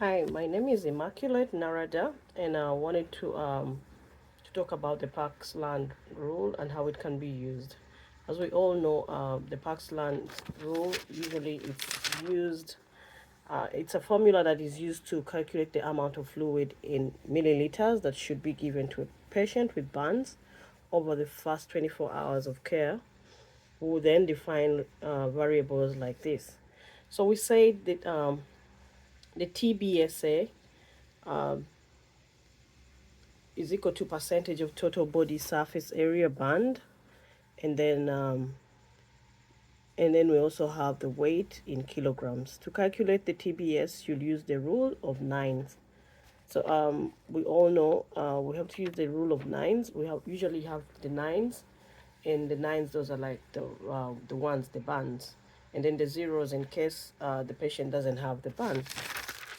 Hi, my name is Immaculate Narada, and I wanted to talk about the Parks Land rule and how it can be used. As we all know, the Parks Land rule usually it's used. It's a formula that is used to calculate the amount of fluid in milliliters that should be given to a patient with burns over the first 24 hours of care. We will then define variables like this. So we say that the TBSA is equal to percentage of total body surface area band, and then we also have the weight in kilograms. To calculate the TBS, you'll use the rule of nines. So we all know we have to use the rule of nines. We have usually have the nines, and the nines, those are like the ones, the bands, and then the zeros in case the patient doesn't have the band.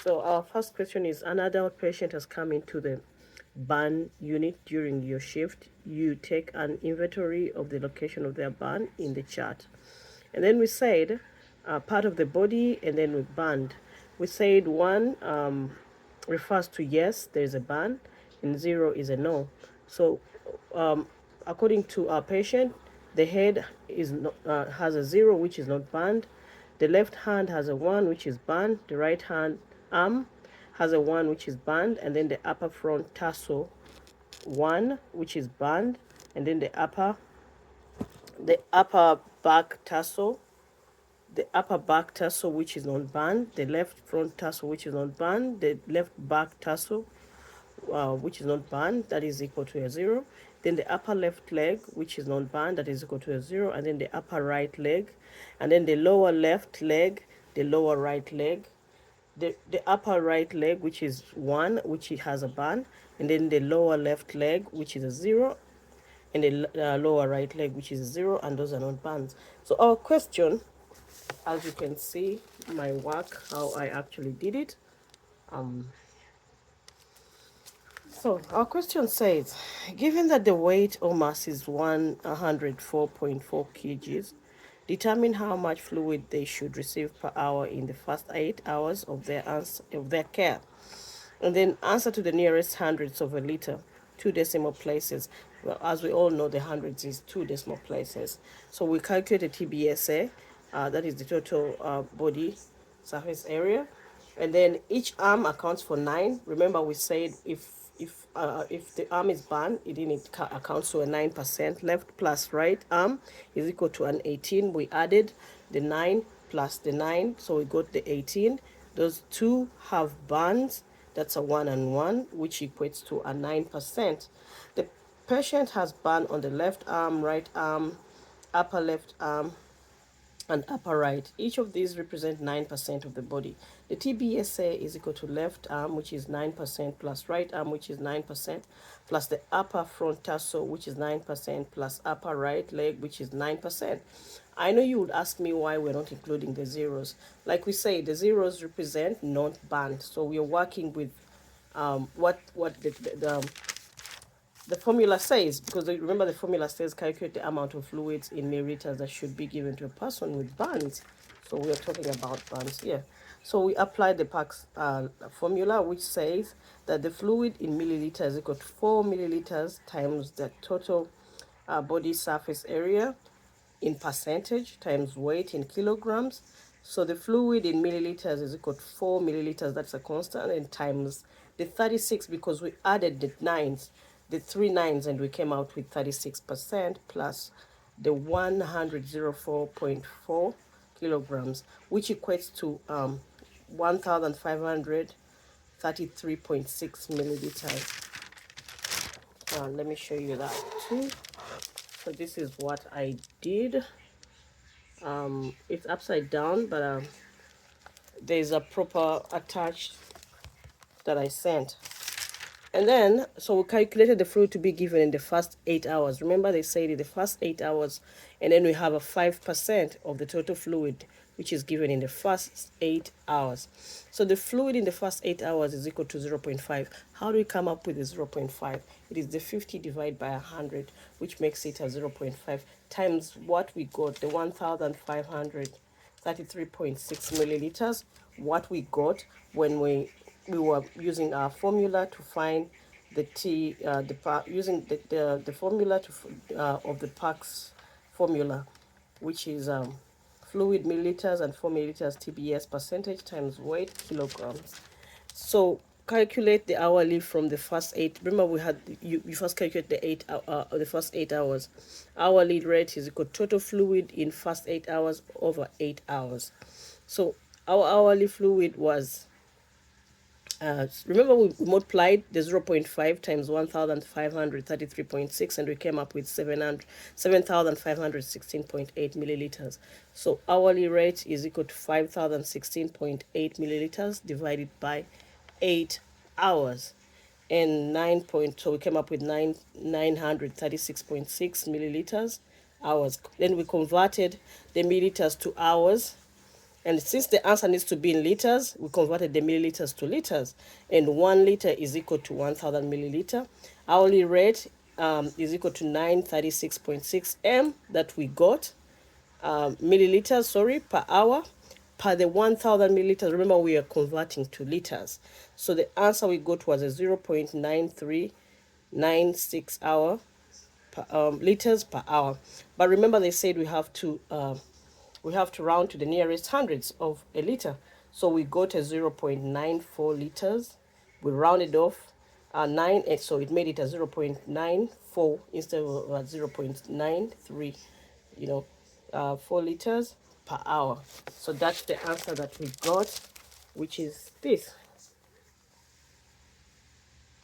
So our first question is: an adult patient has come into the burn unit during your shift. You take an inventory of the location of their burn in the chart. And then we said part of the body, and then we burned. We said one refers to yes, there is a burn, and zero is a no. So um, according to our patient, the head is not, has a zero, which is not burned. The left hand has a one, which is burned. The right hand arm has a one, which is burned, and then the upper front torso one, which is burned, and then the upper back tassel, which is not burned, the left front tassel, which is not burned, the left back tassel, which is not burned, that is equal to a zero. Then the upper left leg, which is not burned, that is equal to a zero. And then the upper right leg, and then the lower left leg, the lower right leg, the upper right leg, which is one, which it has a burn, and then the lower left leg, which is a zero, and the lower right leg, which is a zero, and those are not burns. So our question, as you can see my work, how I actually did it. So our question says, given that the weight or mass is 104.4 kgs, determine how much fluid they should receive per hour in the first 8 hours of their care. And then answer to the nearest hundredths of a liter, two decimal places. Well, as we all know, the hundreds is two decimal places. So we calculate the TBSA, that is the total body surface area. And then each arm accounts for nine. Remember, we said if the arm is burned, it accounts to a 9%. Left plus right arm is equal to an 18. We added the 9 plus the 9, so we got the 18. Those two have burns. That's a 1 and 1, which equates to a 9%. The patient has burn on the left arm, right arm, upper left arm, and upper right. Each of these represent 9% of the body. The TBSA is equal to left arm, which is 9%, plus right arm, which is 9%, plus the upper front torso, which is 9%, plus upper right leg, which is 9%. I know you would ask me why we're not including the zeros. Like we say, the zeros represent not banned. So we are working with what the formula says, because remember the formula says calculate the amount of fluids in milliliters that should be given to a person with burns. So we are talking about burns here. So we apply the Pax formula, which says that the fluid in milliliters is equal to 4 milliliters times the total body surface area in percentage times weight in kilograms. So the fluid in milliliters is equal to 4 milliliters, that's a constant, and times the 36, because we added the nines, the three nines, and we came out with 36%, plus the 104.4 kilograms, which equates to 1,533.6 milliliters. Let me show you that too. So this is what I did. It's upside down, but there's a proper attached that I sent. And then, so we calculated the fluid to be given in the first 8 hours. Remember, they said in the first 8 hours, and then we have a 5% of the total fluid, which is given in the first 8 hours. So the fluid in the first 8 hours is equal to 0.5. How do we come up with the 0.5? It is the 50 divided by 100, which makes it a 0.5 times what we got, the 1,533.6 milliliters, what we got when we we were using our formula to find the T, using the formula of the Parks formula, which is fluid milliliters and 4 milliliters TBS percentage times weight kilograms. So calculate the hourly from the first eight. Remember, we had you first calculate the first 8 hours. Hourly rate is equal to total fluid in first 8 hours over 8 hours. So our hourly fluid was, remember we multiplied the 0.5 times 1533.6 and we came up with 7,516.8 milliliters. So hourly rate is equal to 5,016.8 milliliters divided by 8 hours, and so we came up with 936.6 milliliters hours. Then we converted the milliliters to hours, and since the answer needs to be in liters, we converted the milliliters to liters. And 1 liter is equal to 1,000 milliliter. Hourly rate is equal to 936.6 m that we got, milliliters, sorry, per hour, per the 1,000 milliliters. Remember, we are converting to liters. So the answer we got was a 0.9396 liters per hour. But remember, they said we have to round to the nearest hundreds of a liter. So we got a 0.94 liters. We rounded off 9, so it made it a 0.94 instead of 0.93, 4 liters per hour. So that's the answer that we got, which is this.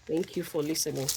Thank you for listening.